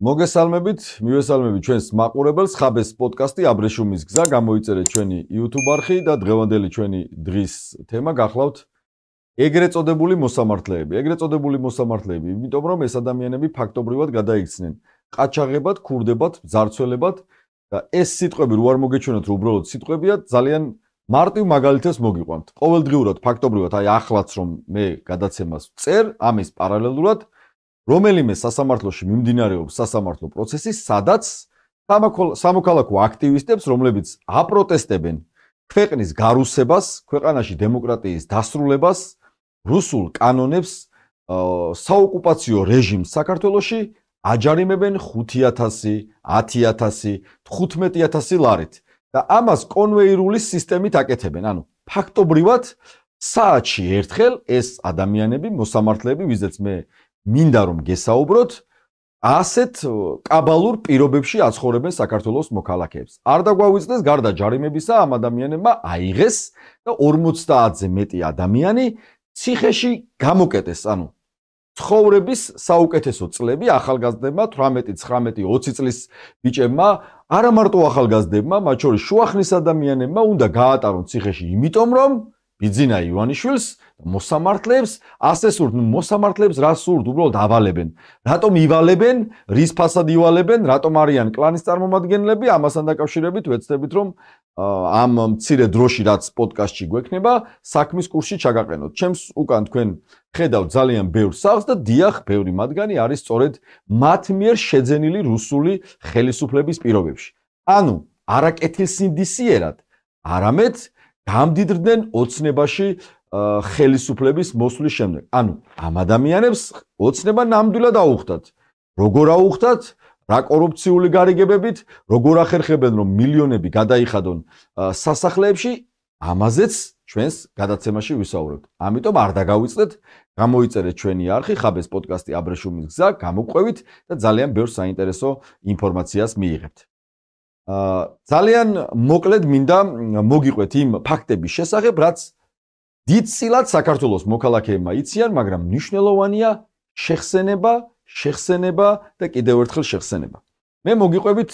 მოგესალმებით, მივესალმებით ჩვენს მაყურებელს ხაბეს პოდკასტი აბრეშუმის გზა გამოიწერეთ ჩვენი YouTube არხი და დღევანდელი ჩვენი დღის თემა გახლავთ ეგრეთ წოდებული მოსამართლეები. ეგრეთ წოდებული მოსამართლეები, იმიტომ რომ ეს ადამიანები ფაქტობრივად გადაიქცნენ ყაჩაღებად, ქურდებად, ძარცველებად და ეს სიტყვები რო არ მოგეჩვენოთ, რომ უბრალოდ სიტყვებია, ძალიან მარტივ მაგალითებს მოგიყვანთ. ყოველდღიურად ფაქტობრივად აი ახლაც რომ მე გადაცემას წერ, ამის პარალელურად რომელიმე სასამართლოში მიმდინარეობს სასამართლო პროცესი, სადაც სამოქალაქო აქტივისტებს, რომლებიც აპროტესტებენ ქვეყნის გარუსებას, ქვეყანაში დემოკრატიის დასრულებას, რუსულ კანონებს, საოკუპაციო რეჟიმს საქართველოში აჯარიმებენ 5,000, 10,000, 15,000 ლარით და ამას კონვეირული სისტემით აკეთებენ. ანუ ფაქტობრივად საათში ერთხელ ეს ადამიანები, მოსამართლეები, ვიზეც მე მინდა რომ გესაუბროთ, ასეთ კაბალურ პირობებში აცხოვრებენ საქართველოს მოქალაქეებს. არ დაგვავიწყდეს გარდა ჯარიმებისა, ამ ადამიანებმა აიღეს და 50-ზე მეტი ადამიანი ციხეში გამოკეტეს. ანუ ცხოვრების საუკეთესო წლები ახალგაზრდებმა, 18, 19, 20 წლის ბიჭებმა, არა მარტო ახალგაზრდებმა, მათ შორის შუახნის ადამიანებმა უნდა გაატარონ ციხეში, იმიტომ რომ ბიძინა ივანიშვილს მოსამართლეებს ასე სურთ, მოსამართლეებს რა სურთ, უბრალოდ ავალებენ. რატომ ივალებენ, რის ფასად ივალებენ, რატომ არიან კლანის წარმომადგენლები, ამასთან დაკავშირებით ვეცდებით რომ ამ მცირე დროში რაც პოდკასტში გვექნება, საქმის კურსში ჩაგაყენოთ. ჩემს უკან თქვენ ხედავთ ძალიან ბევრ სახლს და დიახ, ბევრი მათგანი არის სწორედ მათ მიერ შეძენილი რუსული ხელისუფლების პირობებში. ანუ არა კეთილსინდისიერად, არამედ გამდიდრდნენ ოცნებაში ხელისუფლების მოსვლის შემდეგ. ანუ ამ ადამიანებს ოცნება ნამდვილად აუხდათ. როგორ აუხდათ? რა კორუფციული გარიგებებით, როგორ ახერხებენ რომ მილიონები გადაიხადონ სასახლეებში, ამაზეც ჩვენს გადაცემაში ვისაუბრებთ. ამიტომ არ დაგავიწყდეთ, გამოიწერეთ ჩვენი არხი ხაბეს პოდკასტი აბრეშუმის გზა, გამოგყვევით და ძალიან ბევრ საინტერესო ინფორმაციას მიიღებთ. ძალიან მოკლედ მინდა მოგიყვეთ იმ ფაქტების შესახებ, რაც დიდწილად საქართველოს მოქალაქეებმა იციან, მაგრამ მნიშვნელოვანია შეხსენება და კიდევ ერთხელ შეხსენება. მე მოგიყვებით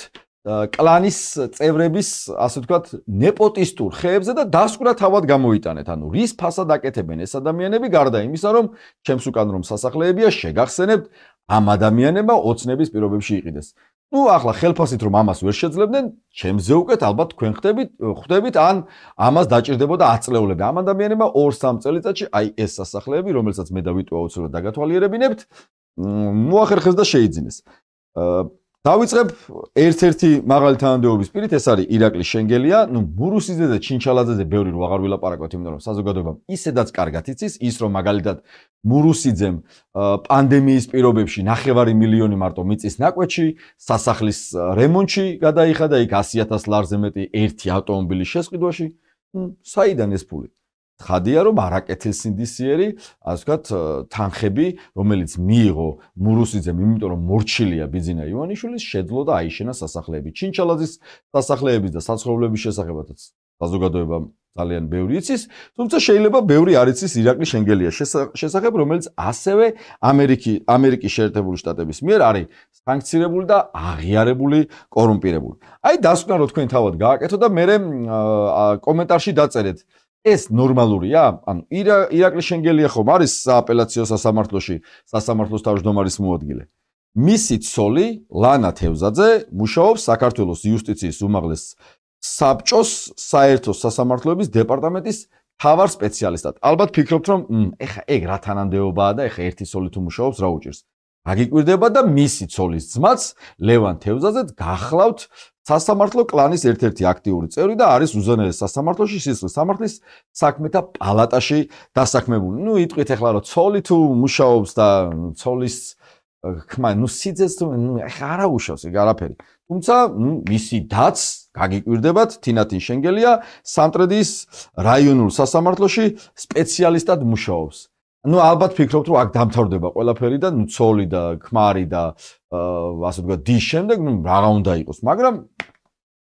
კლანის წევრების, ასე ვთქვათ, ნეპოტისტურ ხეებზე და დასკვრა თავად გამოიტანეთ. ანუ რის ფასად აკეთებენ ეს ადამიანები, გარდა იმისა, რომ ჩემს უკან რომ სასახლეებია, შეგახსენებთ, ამ ადამიანებმა ოცნების პირობებში იყიდეს. ნუ ახლა ხელფასით რომ ამას ვერ შეძლებდნენ, ჩემზე უკეთ ალბათ თქვენ ხვდებით, ან ამას დაჭირდებოდა 10 წლეულები. ამ ადამიანებმა 2-3 წელიწადში აი ეს სასახლეები, რომელსაც მე და ვიტო აუცილებლად დაგათვალიერებინებთ, მოახერხეს და შეიძინეს. დავიწყებ ერთ-ერთი მაღალი თანამდებობის პირით, ეს არის ირაკლი შენგელია. ნუ მურუსიძე და ჩინჩალაძეზე ბევრი რო აღარ ვილაპარაკოთ, იმიტომ რომ საზოგადოებამ ისედაც კარგად იცის, ის რომ მაგალითად მურუსიძემ პანდემიის პირობებში 9 მილიონი მარტო მიწის ნაკვეთში, სასახლის რემონტში გადაიხადა, იქ 100,000 ლარზე მეტი ერთი ავტომობილის შესყიდვაში. საიდან ეს ფული? ხადია რომ არაკეთილსინდისიერი, ასე ვთქვათ, თანხები, რომელიც მიიღო მურუსიძემ, იმიტომ რომ მორჩილია ბიძინა ივანიშვილის, შეძლო და აიშენა სასახლეები. ჩინჩალაძის სასახლეების და საცხოვრებლების შესახებაც საზოგადოებამ ძალიან ბევრი იცის, თუმცა შეიძლება ბევრი არ იცის ირაკლი შენგელიას შესახებ, რომელიც ასევე ამერიკის შეერთებული შტატების მიერ არის სანქცირებული და აღიარებული კორუმპირებული. აი დასკვნა რო თქვენ თავად გააკეთო და მე კომენტარში დაწერეთ. ეს ნორმალურია? ანუ ირაკლი შენგელია ხომ არის სააპელაციო სასამართლოში, სასამართლოს თავმჯდომარის მოადგილე. მისი ცოლი ლანა თევზაძე მუშაობს საქართველოს იუსტიციის უმაღლეს საბჭოს საერთო სასამართლოების დეპარტამენტის მთავარ სპეციალისტად. ალბათ ფიქრობთ რომ ეხა ეგ რა თანამდებობაა და ეხა ერთი ცოლი თუ მუშაობს რა უჭირს. აგიკვირდება და მისი ცოლის ძმაც ლევან თევზაძე გახლავთ სასამართლო კლანის ერთ-ერთი აქტიური წევრი და არის უზენაეს სასამართლოში სისხლის სამართლის საქმეთა პალატაში დასაქმებული. ნუ იტყვით ეხლა რომ ცოლი თუ მუშაობს და ცოლის ხმა, ნუ სიძეს თუ ეხლა არა უშავს ეგ არაფერი. თუმცა მისი დაც გაგიკვირდებათ თინათინ შენგელია სამტრედიის რაიონულ სასამართლოში სპეციალისტად მუშაობს. ნუ ალბათ ფიქრობთ რომ აქ დამთავრდება ყველაფერი და ნუ ცოლი და ქმარი და ასე ვთქვათ დის შემდეგ ნუ რაღა უნდა იყოს, მაგრამ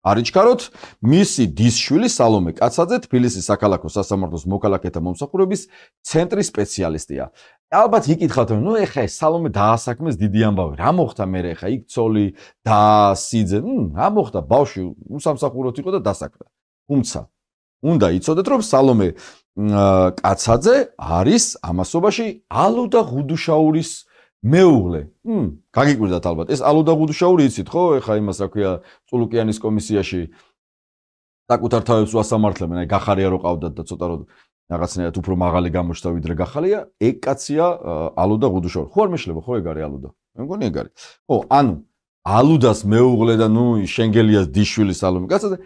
არიჩქაროთ, მისი დისშვილი სალომე კაცაძე თბილისის საქალაქო სასამართლოს მოქალაქეთა მომსახურების ცენტრის სპეციალისტია. ალბათ იკითხავთ, ეხა ეს სალომე დაასაქმეს დიდი ამბავი. რა მოხდა მერე ეხა იქ ცოლი და სიძე? რა მოხდა? ბავშვი უსამსახუროდ იყო და დასაქმდა. თუმცა უნდა იცოდეთ, რომ სალომე კაცაძე არის ამასობაში ალუდა ღუდუშაურის მეუღლე. გაგიკვირდათ ალბათ. ეს ალუდა ღუდუშაური იცით ხო? ეხა იმას რა ქვია, წულუკიანის კომისიაში საკუთარ თავებს უასამართლებენ, აი გახარია რო ყავდათ და ცოტა რო რაღაცნაირად უფრო მაღალი გამოჩნდა ვიდრე გახალია, ეგ კაცია ალუდა ღუდუშაური. ხო არ მეშლება ხო ეგ არის ალუდა? მე მგონი ეგ არის. ხო, ანუ ალუდას მეუღლე და შენგელიას დისშვილი სალომე კაცაძე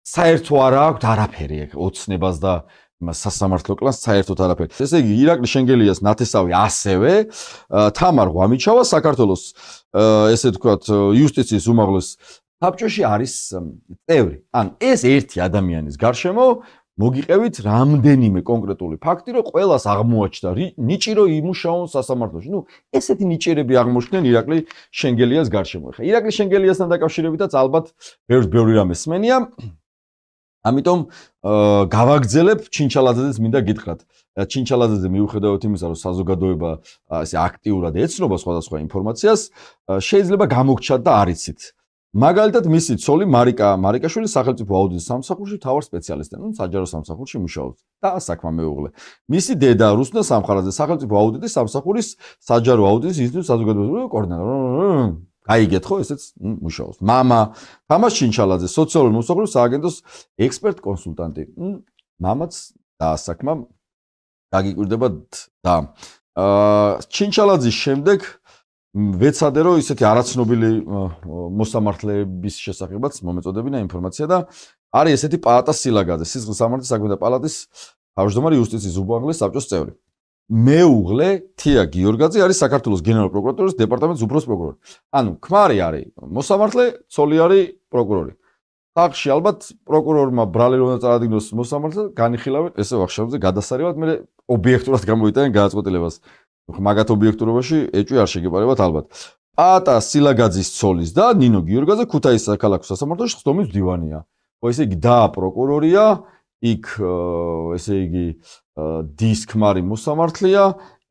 საერთო არ აქვს არაფერი ეგ ოცნებას და სასამართლო კლანს საერთოდ არაფერი. ესე იგი ირაკლი შენგელიას ნათესავი ასევე თამარ ღვამიჩავა საქართველოს ესე ვთქვათ იუსტიციის უმაღლეს საბჭოში არის წევრი. ან ეს ერთი ადამიანის გარშემო მოგიყევით რამდენიმე კონკრეტული ფაქტი, რომ ყველას აღმოაჩნდა ნიჭი რომ იმუშაონ სასამართლოში. ესეთი ნიჭიერები აღმოჩნდნენ ირაკლი შენგელიას გარშემო. ხა ირაკლი შენგელიასთან დაკავშირებითაც ალბათ ბევრი რამე სმენია. ამიტომ გავაგრძელებ ჩინჩალაძეძეს მინდა გითხრათ. ჩინჩალაძეზე მიუხედავად იმისა, რომ საზოგადოება ესე აქტიურად ეცნობა სხვადასხვა ინფორმაციას, შეიძლება გამოგჩათ და არ იცით. მაგალითად, მისი ცოლი მარიკაშვილი სახელმწიფო აუდიტის სამსახურში მთავარ სპეციალისტია, საჯარო სამსახურში მუშაობს და საქმე მეუღლე. მისი დედა რუსნა სამხარაძე სახელმწიფო აუდიტის სამსახურის საჯარო აუდიტის ინსტიტუტის საზოგადოებრივი კოორდინატორი. გაიგეთ ხო, ესეც მუშაობს. მამა თამარ ჩინჩალაძე სოციალური მომსახურების სააგენტოს ექსპერტ კონსულტანტი. მამაც დაასაქმა გაგიკვირდება და ჩინჩალაძის შემდეგ ვეცადე რომ ისეთი არაცნობილი მოსამართლეების შესახებაც მომეწოდებინა ინფორმაცია და არის ესეთი პაატა სილაგაძე, სისხლის სამართლის საქმეთა პალატის თავმჯდომარე იუსტიციის უმაღლეს საბჭოს წევრი. მეუღლე თია გიორგაძე არის საქართველოს გენერალური პროკურატურის დეპარტამენტის უფროს პროკურორი. ანუ ქმარი არის მოსამართლე, ცოლი არის პროკურორი. სახში ალბათ პროკურორმა ბრალი რომ წარადგინოს მოსამართლეს, განიხილავენ ესე ვახშამზე გადასარევად, მე ობიექტურად გამოიტანენ გადაწყვეტილებას. მაგათ ობიექტურობაში ეჭვი არ შეგეპარებათ ალბათ. პაატა სილაგაძის ცოლის და ნინო გიორგაძე ქუთაისის საქალაქო სასამართლოში ხსდომის მდივანია. ხო ესე იგი და პროკურორია, იქ ესე იგი დის ქმარი მოსამართლეა,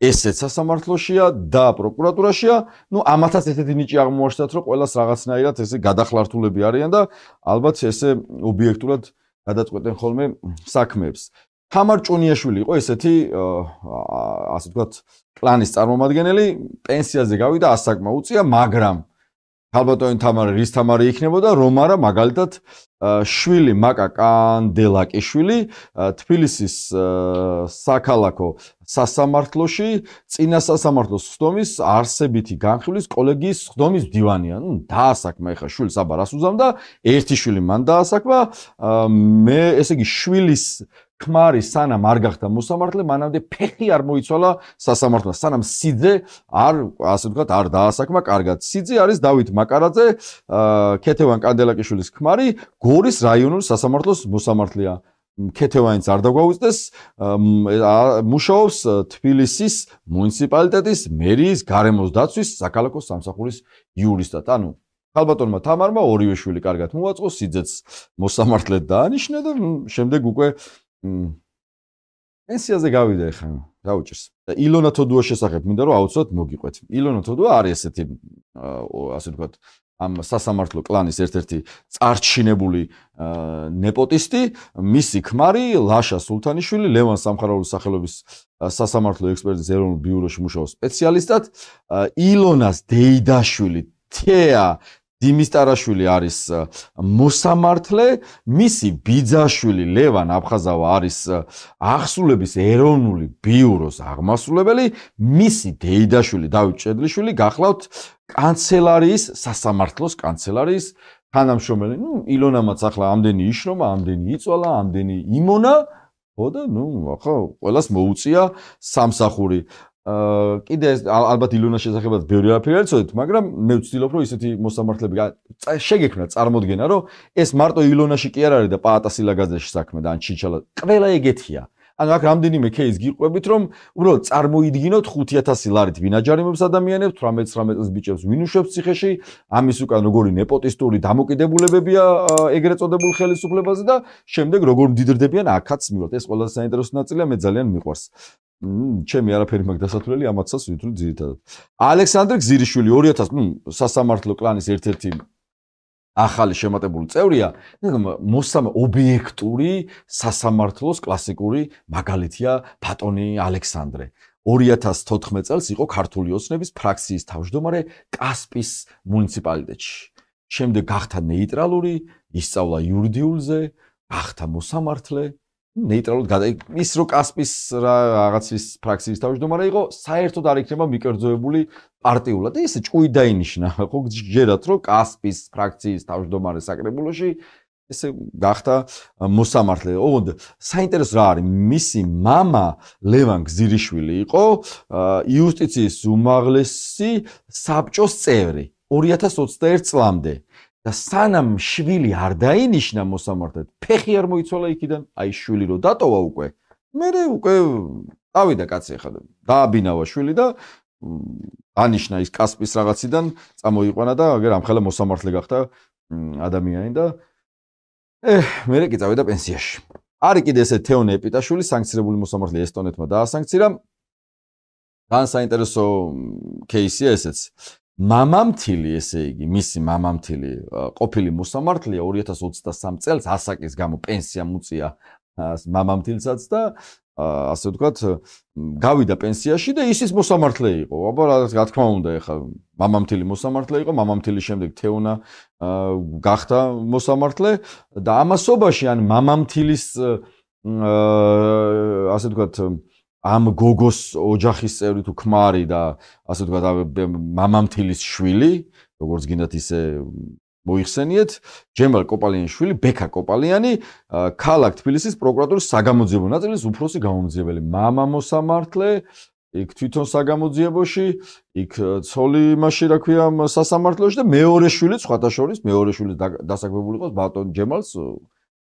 ესეც სასამართლოშია და პროკურატურაშია. ამათაც ესეთი ნიჭი აღმოაჩნდათ, რომ ყველას რაღაცნაირად ესე გადახლართულები არიან და ალბათ ესე ობიექტურად გადაწყვეტენ ხოლმე საქმეებს. თამარ ჭუნიაშვილი იყო ესეთი ასე ვთქვათ კლანის წარმომადგენელი, პენსიაზე გავიდა, ასაკმა უწია, მაგრამ ალბათოინ თამარი რის თამარი იქნებოდა, რომ არა მაგალითად შვილი მაკა კანდელაკიშვილი თბილისის საქალაქო სასამართლოში წინა სასამართლოს ხდომის არსებითი განხილვის კოლეგიის ხდომის მდივანია. დაასაქმა ეხა შვილს აბა რას უზამდა, ერთი შვილი მან დაასაქმა, მე ესე იგი შვილის ქმარი სანამ არ გახდა მოსამართლე, მანამდე ფეხი არ მოიცვალა სასამართლოს, სანამ სიძე არ ასე ვთქვათ არ დაასაქმა კარგად. სიძე არის დავით მაკარაძე, ქეთევან კანდელაკიშვილის ქმარი, გორის რაიონული სასამართლოს მოსამართლეა. ქეთევანიც არ დაგვაუწდეს, მუშაობს თბილისის მუნიციპალიტეტის მერიის გარემოს დაცვის საქალაქო სამსახურის იურისტად. ანუ ხალბატონმა თამარმა ორივე შვილი კარგად მოაწყო, სიძეც მოსამართლედ დაანიშნა და შემდეგ უკვე პენსიაზე გავიდა ეხლა გაუჭირს. და ილონა თოდუას შესახებ მინდა რომ აუცილებლად მოგიყვეთ. ილონა თოდუა არის ესეთი ასე ვთქვათ ამ სასამართლო კლანის ერთ-ერთი წარჩინებული ნეპოტისტი, მისი ქმარი ლაშა სულთანიშვილი, ლევან სამხარაულის სახელობის სასამართლო ექსპერტის ეროვნულ ბიუროში მუშაობს სპეციალისტად. ილონას დეიდაშვილი თეა დიმისტარაშვილი არის მოსამართლე, მისი ბიძაშვილი ლევან აფხაზავა არის აღსრულების ეროვნული ბიუროს აღმასრულებელი, მისი დეიდაშვილი დავით ჭედლიშვილი გახლავთ კანცელარიის სასამართლოს კანცელარიის თანამშრომელი. ილონამაც ახლა ამდენი იშრომა, ამდენი იწვალა, ამდენი იმონა, ხო და ახლა ყველას მოუწია სამსახური. კიდე ალბათ ილონას შესახებაც ბევრი არაფერი არ იცოდეთ, მაგრამ მე ვცდილობ რომ ისეთი მოსამართლეები შეგექმნათ წარმოდგენა, რომ ეს მარტო ილონაში კი არ არის და პაატა სილაგაძეში საქმე და ან ჩინჩალა, ყველა ეგეთია. ანუ აქ რამდენიმე кейს გიყვებით, რომ უბრალოდ წარმოიდგინოთ 5000 ლარით ვინ აჯარიმებს ადამიანებს, 18-19 წლის ბიჭებს ვინ უშვებს ციხეში, ამის უკან როგორი ნეპოტისტური დამოკიდებულებებია ეგრეთ წოდებულ ხელისუფლებაზე და შემდეგ როგორ მდიდრდებიან აქაც მივიღოთ. ეს ყველაზე საინტერესო ნაწილია, მე ძალიან მიყვარს. ჩემი არაფერი მაქვს დასათვლელი ამათსაც ვითვლი ძირითადად. ალექსანდრე გზირიშვილი 2000 სასამართლო კლანის ერთ-ერთი ახალი შემატებული წევრია, ობიექტური სასამართლოს კლასიკური მაგალითია ბატონი ალექსანდრე. 2014 წელს იყო ქართული ოცნების ფრაქციის თავმჯდომარე კასპის მუნიციპალიტეტში. შემდეგ გახდა ნეიტრალური, ისწავლა იურიდიულზე, გახდა მოსამართლე. ნეიტრალურად ის რო კასპის რაღაცის ფრაქციის თავმჯდომარე იყო, საერთოდ არ იქნება მიკერძოებული პარტიულად. ისე ჭკუით დაინიშნა, ხო გჯერათ რომ კასპის ფრაქციის თავმჯდომარე საკრებულოში ესე გახდა მოსამართლე. ოღონდ საინტერესო რა არის, მისი მამა ლევან გზირიშვილი იყო იუსტიციის უმაღლესი საბჭოს წევრი 2021 წლამდე. და სანამ შვილი არ დაინიშნა მოსამართლედ, ფეხი არ მოიცვალა იქიდან, აი შვილი რო დატოვა უკვე, მერე უკვე ავიდა კაცი ახლა დააბინავა შვილი და ანიშნა ის კასპის რაღაციდან წამოიყვანა და აგერ ამხელა მოსამართლე გახდა ადამიანი და მერე კი წავიდა პენსიაში. არის კიდე ესე თეონე ეპიტაშვილი, სანქცირებული მოსამართლე ესტონეთმა დაასანქცირა. ძალიან საინტერესო кейსია ესეც. მამამთილი, ესე იგი, მისი მამამთილი ყოფილი მოსამართლეა 2023 წელს ასაკის გამო პენსია მოწია მამამთილსაც და ასე ვთქვათ, გავიდა პენსიაში და ისიც მოსამართლე იყო. აბა რა თქმა უნდა, ეხლა მამამთილი მოსამართლე იყო, მამამთილის შემდეგ თეონა გახდა მოსამართლე და ამასობაში ან მამამთილის ასე ვთქვათ ამ გოგოს ოჯახის წევრი თუ ქმარი და ასე ვთქვათ მამამთილის შვილი, როგორც გინდათ ისე მოიხსენიეთ, ჯემალ კოპალიანის შვილი, ბექა კოპალიანი, ქალაქ თბილისის პროკურატურის საგამოძიებო ნაწილის უფროსი გამომძიებელი. მამა მოსამართლე, იქ თვითონ საგამოძიებოში, იქ ცოლი იმაში რა ქვია სასამართლოში და მეორე შვილი სხვათა შორის, მეორე შვილი დასაქმებული იყოს ბატონ ჯემალს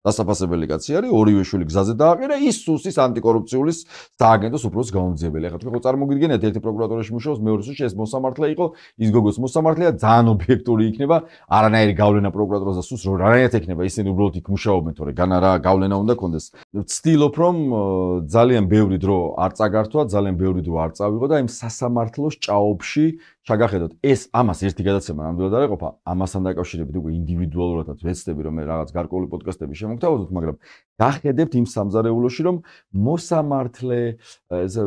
დასაფასებელი კაცი არის, ორივე შვილი გზაზე დააყირა, ის სუსის ანტიკორუფციული სააგენტოს უფროსის გამომძიებელი. ახლა თქვენ წარმოგიდგენთ, ერთი პროკურატურაში მუშაობს, მეორე სუსში ეს მოსამართლე იყო, ის გოგოს მოსამართლეა, ძალიან ობიექტური იქნება, არანაირი გავლენა პროკურატურას და სუსს რო რანაირად ექნება, ისინი უბრალოდ იქ მუშაობენ, თორე განა რა გავლენა უნდა კონდეს. ვცდილობ, რომ ძალიან ბევრი დრო არ წაგართვა, ძალიან ბევრი დრო არ წავიღო და იმ სასამართლოს ჭაობში ჩაგახედოთ, ეს ამას ერთი გადაცემა ნამდვილად არ ეყოფა, ამასთან დაკავშირებით უკვე ინდივიდუალურადაც ვეცდები, რომ მე რაღაც გარკვეული პოდკასტები შემოგთავაზოთ, მაგრამ გახედებთ იმ სამზარეულოში, რომ მოსამართლე,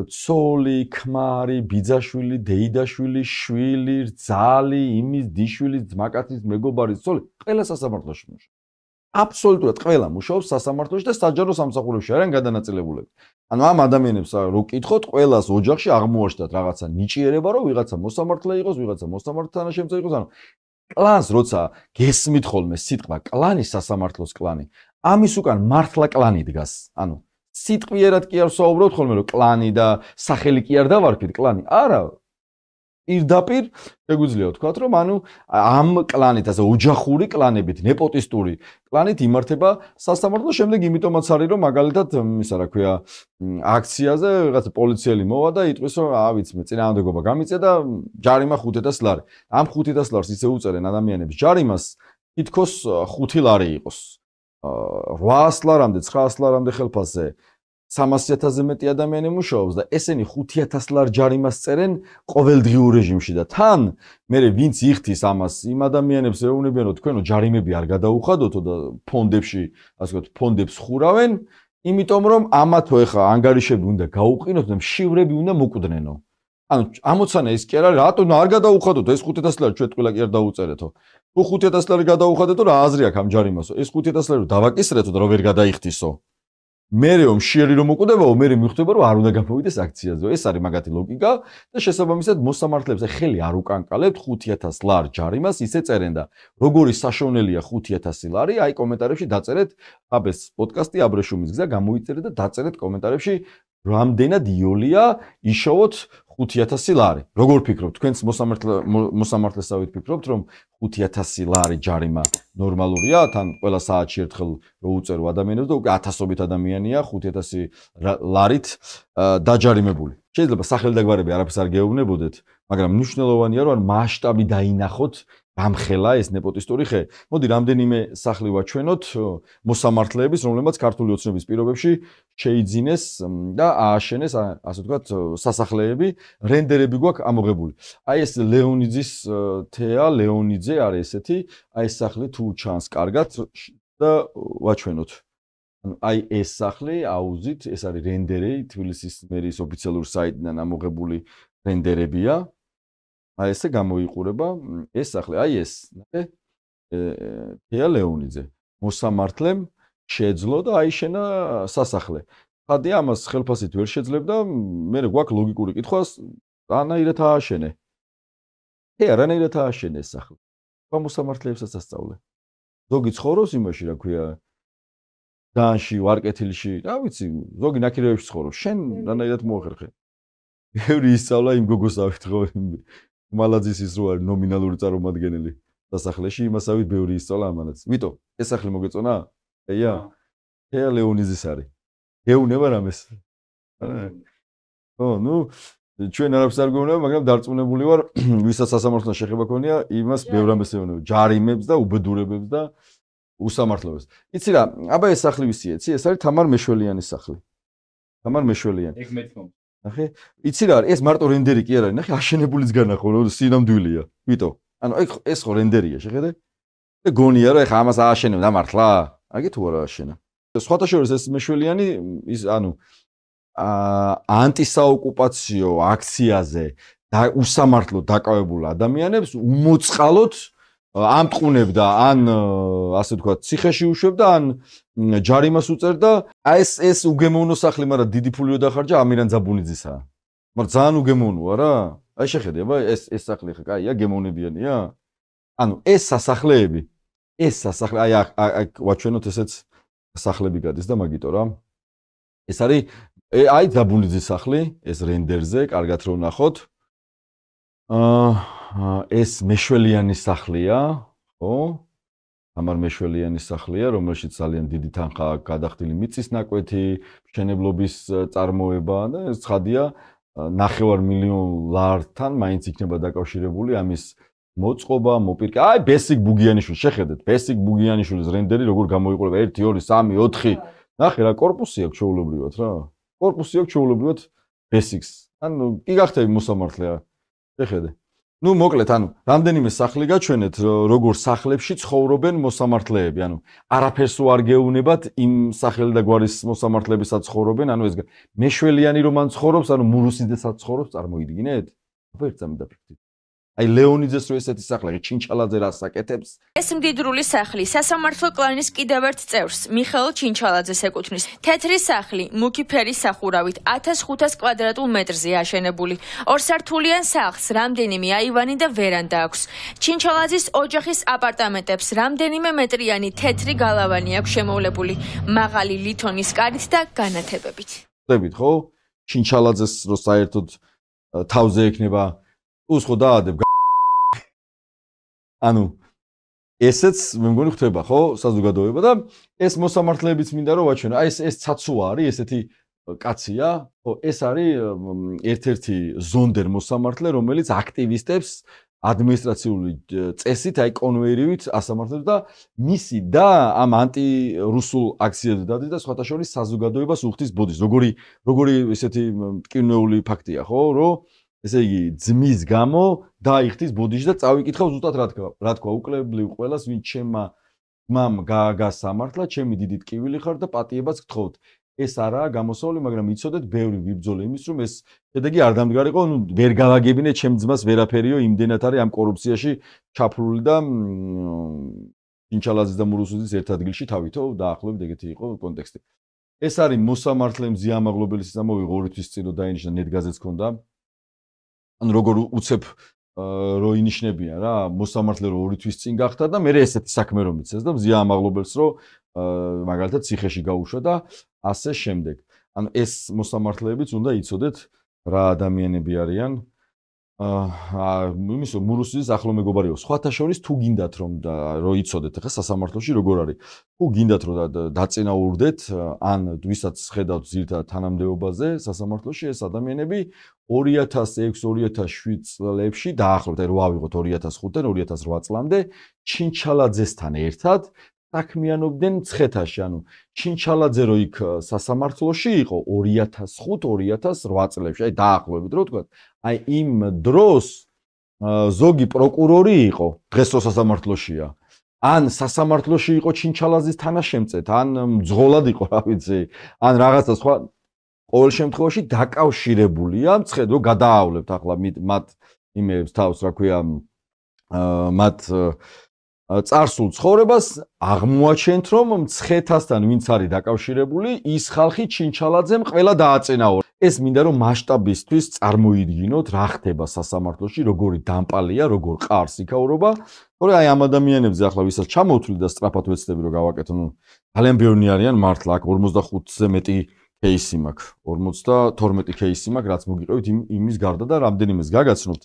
ცოლი, ქმარი, ბიძაშვილი, დეიდაშვილი, შვილი, რძალი, იმის დიშვილის, ძმაკაცის, მეგობარის ცოლი, ყველა სასამართლოში მუშაობს. აბსოლუტურად ყველა მუშაობს სასამართლოში და საჯარო სამსახურებში არიან გადანაწილებულები. ანუ ამ ადამიანებს რო კითხოთ, ყველას ოჯახში აღმოაჩნდათ რაღაცა ნიჭიერება, რომ ვიღაცა მოსამართლე იყოს, ვიღაცა მოსამართლე თანაშემწე იყოს, ანუ კლანს როცა გესმით ხოლმე სიტყვა კლანი, სასამართლოს კლანი, ამის უკან მართლა კლანი დგას. ანუ სიტყვიერად კი არ ვსაუბრობთ ხოლმე, რომ კლანი და სახელი კი არ დავარქით კლანი. არა. პირდაპირ შეგვიძლია ვთქვათ, რომ ანუ ამ კლანით, ასე ოჯახური კლანებით, ნეპოტისტური კლანით იმართება სასამართლო, შემდეგ იმიტომაც არის, რომ მაგალითად, ისა რა ქვია, აქციაზე რაღაც პოლიციელი მოვა და იტყვის, რომ ავიც მე წინააღმდეგობა გამიწია და ჯარიმა 500 ლარი. ამ 500 ლარს ისე უწერენ ადამიანებს ჯარიმას, თითქოს 5 ლარი იყოს. 800 ლარამდე, 900 ლარამდე ხელფასზე 300,000-ზე მეტი ადამიანი მუშაობს და ესენი 5,000 ლარ ჯარიმას წერენ ყოველდღიურ რეჟიმში და თან მე ვინც იხდის ამას იმ ადამიანებს ეუბნებიან რომ თქვენო ჯარიმები არ გადაუხადოთო და ფონდებში ასე ვთქვათ ფონდებს ხურავენ იმიტომ რომ ამათო ეხა ანგარიშები უნდა გაუყინოთ და მშივრები უნდა მოკვდნენო ანუ ამოცანა ის კი არა რატომ არ გადაუხადოთ ეს 5,000 ლარი ჩვენ ყველა კი არ დაუწერეთო თუ 5,000 ლარი გადაუხადეთო რა აზრი აქვს ამ ჯარიმასო ეს 5,000 ლარი დავაკისრეთო და რომ ვერ გადაიხდისო მერე მშიერი რომ მოკვდებაო, მერე მიხვდება რომ არ უნდა გამოვიდეს აქციაზე. ეს არის მაგათი ლოგიკა და შესაბამისად მოსამართლეებს ხელი არ უკანკალებთ 5,000 ლარ ჯარიმას ისე წერენ და როგორი საშოვნელია 5,000 ლარი, აი კომენტარებში დაწერეთ აბეს პოდკასტი აბრეშუმის გზა გამოიწერეთ და დაწერეთ კომენტარებში რამდენად იოლია იშოვოთ 5000 ლარი. როგორ ფიქრობთ? თქვენს მოსამართლესავით ფიქრობთ, რომ 5000 ლარი ჯარიმა ნორმალურია? თან ყველა საათში ერთხელ რო უწერო ადამიანებს და უკვე 1000-ობით ადამიანია 5000 ლარით დაჯარიმებული. შეიძლება სახელდაგვარები არაფერს არ გეუბნებოდეთ, მაგრამ მნიშვნელოვანია რომ მასშტაბი დაინახოთ გამხელა ეს ნეპოტისტური ხე. მოდი რამდენიმე სახლი ვაჩვენოთ მოსამართლეების, რომლებმაც ქართული ოცნების პირობებში შეიძინეს და ააშენეს, ასე ვთქვათ, სასახლეები, რენდერები გვაქვს ამოღებული. აი ეს ლეონიძის თეა, ლეონიძე არის ესეთი, აი ეს სახლი თუ ჩანს კარგად და ვაჩვენოთ. ანუ აი ეს სახლი აუზით, ეს არის რენდერი, თბილისის მერის ოფიციალური საიტიდან ამოღებული რენდერებია. აი ესე გამოიყურება ეს სახლი. აი ეს, ნახე? თეა ლეონიძე. მოსამართლემ შეძლო და აიშენა სასახლე. ხადი ამას ხელფასით ვერ შეძლებდა, მე გვაქვს ლოგიკური კითხვა, რანაირად ააშენე? რანაირად ააშენე ეს სახლი? სხვა მოსამართლეებსაც ასწავლე. ზოგი ცხოვრობს იმაში, რა ქვია, დანში, ვარკეთილში, რა ვიცი, ზოგი ნაკირევებში ცხოვრობს. შენ რანაირად მოახერხე? ბევრი ისწავლა იმ გოგოსავით, ხო? მალაძის ის რო არის ნომინალური წარმომადგენელი სასახლეში, იმასავით ბევრი ისწავლა ამანაც. ვიტო, ეს სახლი მოგეწონა? ეია? თეა ლეონიძის არის. გეუნება რამეს? ხო, ნუ ჩვენ არაფერს არ გვეუბნება, მაგრამ დარწმუნებული ვარ, ვისაც სასამართლოს შეხება ქონია, იმას ბევრ რამეს ეუბნება, ჯარიმებს და უბედურებებს და უსამართლობებს. იცი რა, აბა ეს სახლი ვისია, იცი, ეს არის თამარ მეშველიანის სახლი. თამარ მეშველიანი. ეგ მეცნობ. ნახე, იცი რა, ეს მარტო რენდერი კი არ არის, ნახე, აშენებულიც განახო, რომ სინამდვილეა. ვიტო, ანუ ეს ხო რენდერია, შეხედე? და გონია რომ ეხა ამას ააშენებ და მართლა? აგი თუ არა ააშენა. სხვათა შორის ეს მეშველიანი ის ანუ ანტისაოკუპაციო აქციაზე და უსამართლოდ დაკავებულ ადამიანებს უმოწყალოდ ამტყუნებდა, ან ასე ვთქვათ, ციხეში უშვებდა, ან ჯარიმას უწერდა. აი ეს უგემოვნო სახლი, მაგრამ დიდი ფული დახარჯა ამირან ძაბუნიძისაა. მაგრამ ძალიან უგემოვნოა რა. აი შეხედე, აბა ეს სახლი ხა კაია, გემოვნებიანია? ანუ ეს სასახლეები, აი ვაჩვენოთ ესეც სახლები გადის და მაგიტო რა. ეს არის აი ძაბუნიძის სახლი, ეს რენდერზე, კარგად რომ ნახოთ. ეს მეშველიანის სახლია, ხო? თამარ მეშველიანის სახლია, რომელშიც ძალიან დიდი თანხა აქვს გადახდილი მიწის ნაკვეთი, მშენებლობის წარმოება და ეს ცხადია 9 მილიონ ლართან მაინც იქნება დაკავშირებული ამის მოწყობა, მოპირკა. აი ბესიკ ბუგიანიშვილი, შეხედეთ, ბესიკ ბუგიანიშვილის რენდერი როგორ გამოიყურება 1 2 3 4. ნახე რა კორპუსი აქვს ჩაულებრივად რა. კორპუსი აქვს ჩაულებრივად ბესიკს. ანუ კი გახდები მოსამართლე. შეხედე. ნუ მოკლედ, ანუ რამდენიმე სახლი გაჩვენეთ, როგორ სახლებში ცხოვრობენ მოსამართლეები, ანუ არაფერს არ გეუბნებათ იმ სახელი და გვარის მოსამართლეებისაც ცხოვრობენ, ანუ ეს მეშველიანი რომან ცხოვრობს, ანუ მურუსიძესაც ცხოვრობს, წარმოიდგინეთ? ვერცა მიდაფიქრეთ. აი ლეონიძეს რო ესეთი სახლი, ჩინჩალაძე რას აკეთებს? ეს მდიდრული სახლი სასამართლო კლანის კიდევ ერთ წევრს, მიხეილ ჩინჩალაძეს ეკუთვნის. თეთრი სახლი, მუქი ფერის სახურავით, 1500 კვადრატულ მეტრზე აშენებული. ორსართულიან სახლს რამდენიმე აივანი და ვერანდა აქვს. ჩინჩალაძის ოჯახის აპარტამენტებს რამდენიმე მეტრიანი თეთრი გალავანი აქვს შემოვლებული, მაღალი ლითონის კარით და განათებებით. ხდებით, ხო? ჩინჩალაძეს რო საერთოდ თავზე ექნება უსხო დაადებ. ანუ ესეც მე მგონი ხდება, ხო, საზოგადოება და ეს მოსამართლეებიც მინდა რომ ვაჩვენო. აი ეს ცაცუა არის, ესეთი კაცია, ხო, ეს არის ერთ-ერთი ზონდერ მოსამართლე, რომელიც აქტივისტებს ადმინისტრაციული წესით, აი კონვეირივით ასამართლებს და მისი და ამ ანტირუსულ აქციებზე დადის და სხვათა შორის საზოგადოებას უხდის ბოდის. როგორი ესეთი მტკივნეული ფაქტია, ხო, რომ ესე იგი ძმის გამო დაიხდის ბოდიში და წავიკითხავ ზუსტად რა თქვა უკლებლივ ყველას ვინ ჩემმა მამ გააგასამართლა ჩემი დიდი ტკივილი ხარ და პატიებას გთხოვთ. ეს არაა გამოსავალი, მაგრამ იცოდეთ ბევრი ვიბრძოლე იმის რომ ეს შედეგი არ დამდგარიყო, ნუ ვერ გავაგებინე ჩემ ძმას ვერაფერიო, იმდენად არის ამ კორუფციაში ჩაფლული და ჩინჩალაძის და მურუსიძის ერთ ადგილში თავითო დაახლოებით ეგეთი იყო კონტექსტი. ეს არის მოსამართლე მზიამაღლობელი სისამოვი 2 თვის წინ დაინიშნა ნეტგაზეთს ქონდა. ან როგორ უცებ რო ინიშნებიან რა მოსამართლე რო 2 თვის წინ გახდა და მე ესეთი საქმე რომ იცეს და მზია ამაღლობელს რო მაგალითად ციხეში გაუშვა და ასე შემდეგ. ანუ ეს მოსამართლეებიც უნდა იცოდეთ რა ადამიანები არიან. იმის მურუსის ახლო მეგობარიო. სხვათა შორის თუ გინდათ რომ იცოდეთ ხა სასამართლოში როგორ არის. თუ გინდათ რომ დაწინაურდეთ ან ვისაც ხედავთ ძირითადად თანამდებობაზე სასამართლოში ეს ადამიანები 2006-2007 წლებში დაახლოებით რო ავიღოთ 2005-დან 2008 წლამდე ჩინჩალაძესთან ერთად საქმიანობდნენ მცხეთაში, ანუ ჩინჩალაძე რო იქ სასამართლოში იყო 2005-2008 წლებში, აი დაახლოებით რო ვთქვათ, აი იმ დროს ზოგი პროკურორი იყო, დღეს რო სასამართლოშია. ან სასამართლოში იყო ჩინჩალაძის თანაშემწედ, ან მძღოლად იყო, რა ვიცი, ან რაღაცა სხვა ყოველ შემთხვევაში დაკავშირებულია მცხეთ რო გადაავლებთ ახლა მათ იმებს თავს, რა ქვია, მათ წარსულ ცხოვრებას აღმოაჩენთ რომ მცხეთასთან ვინც არის დაკავშირებული ის ხალხი ჩინჩალაძემ ყველა დააწინაურა. ეს მინდა რომ მასშტაბისთვის წარმოიდგინოთ რა ხდება სასამართლოში, როგორი დამპალია, როგორ ყარს იქაურობა. თორე აი ამ ადამიანებზე ახლა ვისაც ჩამოვთვლი და სწრაფად ვეცდები რომ გავაკეთო, ნუ ძალიან ბევრი არიან მართლა, აქ 45-ზე მეტი кейსი მაქვს, 52 кейსი მაქვს, რაც მოგიყევით იმის გარდა და რამდენიმეს გაგაცნობთ.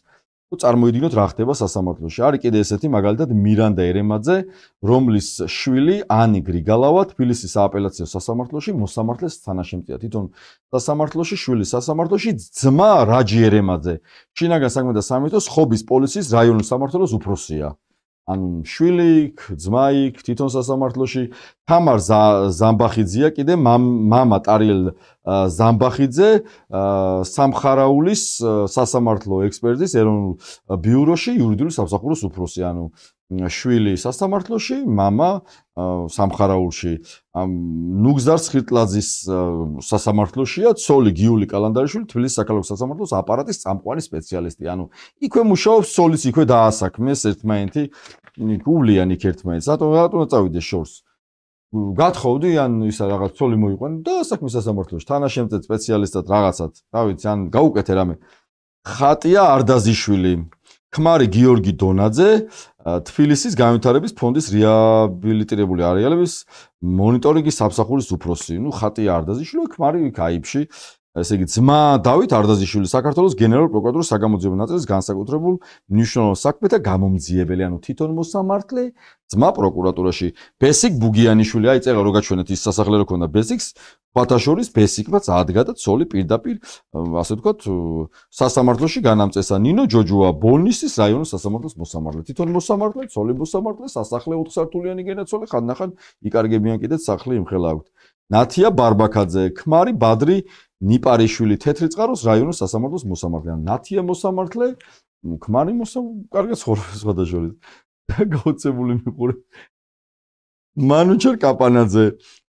წარმოიდგინოთ რა ხდება სასამართლოში. არის კიდე ესეთი მაგალითად მირანდა ერემაძე, რომლის შვილი ანი გრიგალავა თბილისის სააპელაციო სასამართლოში მოსამართლეს თანაშემწეა. თვითონ სასამართლოში შვილი სასამართლოში ძმა რაჯი ერემაძე. შინაგან საქმეთა სამინისტროს ხობის პოლიციის რაიონულ სამმართველოს უფროსია. ან შვილი იქ, ძმა იქ, თვითონ სასამართლოში თამარ ზამბახიძეა კიდე მამა ტარიელ ზამბახიძე სამხარაულის სასამართლო ექსპერტის ეროვნულ ბიუროში იურიდიული სამსახურის უფროსი, ანუ შვილი სასამართლოში, მამა სამხარაულში. ნუგზარ სხირტლაძის სასამართლოშია, ცოლი გიული კალანდარიშვილი თბილისის საქალაქო სასამართლოს აპარატის წამყვანი სპეციალისტი. ანუ იქვე მუშაობს, ცოლის იქვე დაასაქმეს ერთმანეთი, გულიან იქ ერთმანეთს. რატომ წავიდეს შორს? გათხოვდი ან ისა რაღაც ცოლი მოიყვანე და საქმე სასამართლოში თანაშემწედ სპეციალისტად რაღაცად, რა ვიცი, ან გაუკეთე რამე. ხატია არდაზიშვილი, ქმარი გიორგი დონაძე, თბილისის განვითარების ფონდის რეაბილიტირებული არეალების მონიტორინგის სამსახურის უფროსი. ნუ ხატია არდაზიშვილი, ქმარი იქ აიბში. ესე იგი ძმა დავით არდაზიშვილი საქართველოს გენერალური პროკურატურის საგამოძიებო ნაწილის განსაკუთრებულ მნიშვნელოვან საქმეთა გამომძიებელი, ანუ თვითონ მოსამართლე, ძმა პროკურატურაში. ბესიკ ბუგიანიშვილი, აი წერა რო გაჩვენეთ ის სასახლე რო ქონდა ბესიკს, ფათაშორის ბესიკმა წადგა და ცოლი პირდაპირ, ასე ვთქვათ, სასამართლოში განამწესა. ნინო ჯოჯოა ბოლნისის რაიონის სასამართლოს მოსამართლე. თვითონ მოსამართლე, ცოლი მოსამართლე, სასახლე 4 სართულიანი გენაცვალე, ხანდახან იკარგებიან კიდეც სახლი იმხელა აქვთ. ნათია ბარბაკაძე, ქმარი ბადრი ნიპარიშვილი თეთრი წყაროს რაიონის სასამართლოს მოსამართლე. ნათია მოსამართლე, ქმარი კარგი ცხოვრება სხვადასხვა. გაოცებული მიყურე. მანუჩერ კაპანაძე,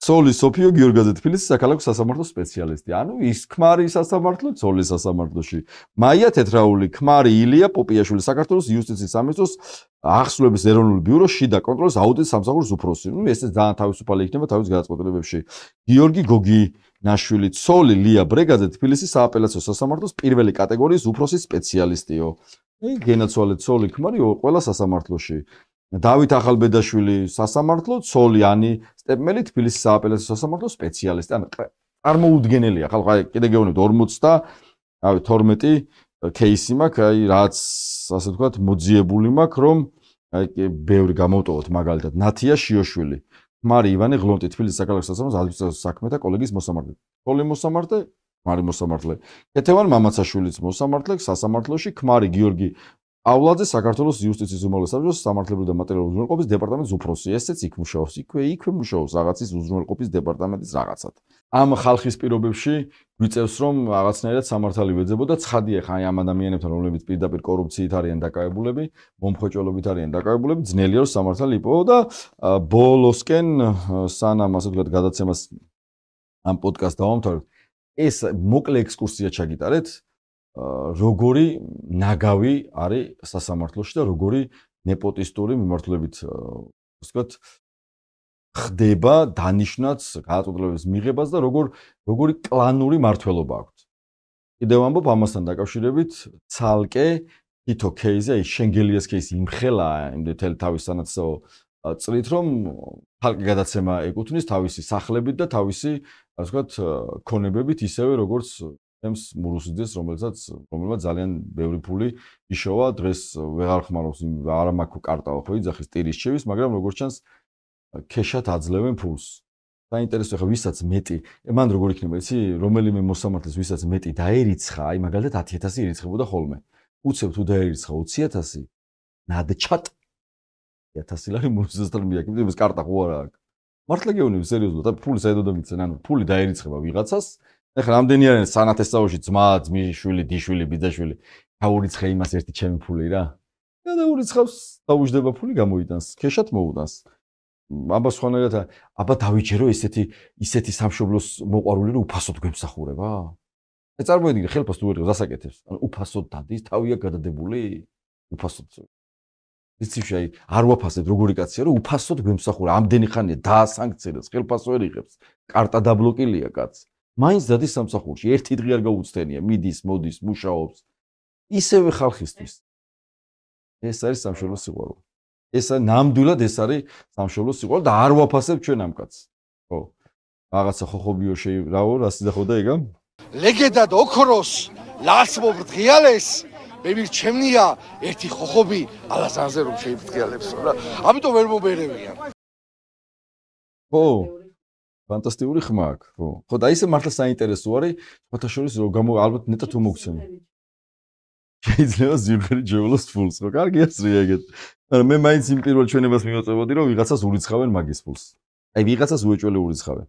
ცოლი სოფიო გიორგაძე თბილისის საქალაქო სასამართლოს სპეციალისტი. ანუ ის ქმარი სასამართლო, ცოლი სასამართლოში. მაია თეთრაული, ქმარი ილია პოპიაშვილი საქართველოს იუსტიციის სამინისტროს ახსნების ეროვნული ბიუროს შიდა კონტროლის აუდიტის სამსახურის უფროსი. ნუ ეს ძალიან თავისუფალი იქნება თავის გადაწყვეტილებებში. გიორგი გოგინაშვილი, ცოლი ლია ბრეგაძე თბილისის სააპელაციო სასამართლოს პირველი კატეგორიის უფროსის სპეციალისტიო. გენაცვალე ცოლი ქმარი ყველა სასამართლოში. დავით ახალბედაშვილი სასამართლო, ცოლი ანი სტეპმელი თბილისის სააპელაციო სასამართლოს სპეციალისტი. ანუ წარმოუდგენელია. ხალხი კიდე გეუბნებთ 52 кейსი მაქვს, აი რაც ასე ვთქვათ, მოძიებული მაქვს, რომ აი ბევრი გამოვტოვოთ მაგალითად ნათია შიოშვილი, ქმარი ივანე ღლონტი თბილისის საქალაქო სასამართლოს ადმინისტრაციულ საქმეთა კოლეგიის მოსამართლე. ცოლი მოსამართლე, ქმარი მოსამართლე. კეთევან მამაცაშვილიც მოსამართლე სასამართლოში, ქმარი გიორგი პავლაძე საქართველოს იუსტიციის უმაღლეს საბჭოს სამართლებრივი და მატერიალური უზრუნველყოფის დეპარტამენტის უფროსი. ესეც იქ მუშაობს, იქვე მუშაობს რაღაცის უზრუნველყოფის დეპარტამენტის რაღაცად. ამ ხალხის პირობებში გვიწევს რომ რაღაცნაირად სამართალი ვეძებოდა, ცხადია ხა ამ ადამიანებთან, რომლებიც პირდაპირ კორუფციით არიან დაკავებულები, მომხოჭოლობით არიან დაკავებულები, ძნელია რომ სამართალი იპოვო და ბოლოსკენ სანამ ასე ვთქვათ გადაცემას ამ პოდკასტს დავამთავრებთ, ეს მოკლე ექსკურსია ჩაგიტარეთ. როგორი ნაგავი არის სასამართლოში და როგორი ნეპოტისტური მიმართულებით ვთქვათ ხდება დანიშნაც გადაწყვეტილებების მიღებას და როგორი კლანური მართლობა აქვს. კიდევ ამბობ ამასთან დაკავშირებით ცალკე თითო кейსი, აი შენგელიას кейსი იმხელა იმდეთელ თავის სანაცვლო წრით რომ თალკი გადაცემა ეკუთვნის თავისი სახლებით და თავისი ასე ვთქვათ ქონებებით ისევე როგორც ემს მურუსიძეს, რომელმაც ძალიან ბევრი ფული იშოვა, დღეს ვეღარ ხმარობს, არა მაქვს კარტაო ხო იძახის ტირის შევის, მაგრამ როგორც ჩანს ქეშად აძლევენ ფულს. საინტერესო ხა ვისაც მეტი, მან როგორ იქნება, იცი, რომელიმე მოსამართლეს ვისაც მეტი დაერიცხა, აი მაგალითად 10000 ერიცხებოდა ხოლმე. უცებ თუ დაერიცხა 20000, ნადჩატ 1000 ლარი მურუსიძესთან მიაკეთებს, იმის კარტა ხო არა აქვს. მართლა გეუბნები სერიოზულად, და ფული საერთოდ დამიცენ, ანუ ფული დაერიცხება ვიღაცას. ეხლა რამდენი არის სანათესაოში ძმა, ძმისშვილი, დიშვილი, ბიძაშვილი, გაურიცხე იმას ერთი ჩემი ფული რა. და დაურიცხავს, დაუждდება ფული გამოიტანს, ქეშად მოუტანს. აბა სხვანაირად, აბა დავიჯერო ისეთი სამშობლოს მოყვარული რომ უფასოდ გვემსახურება? აი წარმოიდგინე, ხელფას თუ ვერღოს ასაკეთებს, ანუ უფასოდ დადის, თავია გადადებული, უფასოდ. იცი შეი, არ ვაფასებ როგორი კაცია რომ უფასოდ გვემსახურა, ამდენი ხანია დაასანქციონებს, ხელფას ვერ იღებს, კარტა დაბლოკილია კაც. მაინც დადის სამსახურში, ერთი დღე არ გაუწდენია, მიდის, მოდის, მუშაობს. ისევე ხალხისთვის. ეს არის სამშობლოს სიყვარული. ნამდვილად ეს არის სამშობლოს სიყვარული და არ ვაფასებ ჩვენ ამ კაცს. ხო. რაღაცა ხოხობიო რაო, რა სიძახოდა იგა? ლეგენდად ოქროს ლას მობრდღიალეს, მე მირჩევნია ერთი ხოხობი ალაზანზე რომ შეიბრდღიალებსო რა. ამიტომ ვერ მომერევიან. ხო. ფანტასტიკური ხმა აქვს, ხო. ხო და ისე მართლა საინტერესო არის, სხვათა შორის რომ ალბათ ნეტა თუ მოგცემი. შეიძლება ზირღერი ჯეულოს ფულს, ხო? კარგია ზრიაგეთ. მაგრამ მე მაინც იმ პირველ ჩვენებას მივაწევოდი, რომ ვიღაცას ურიცხავენ მაგის ფულს. აი ვიღაცას უეჭველი ურიცხავენ.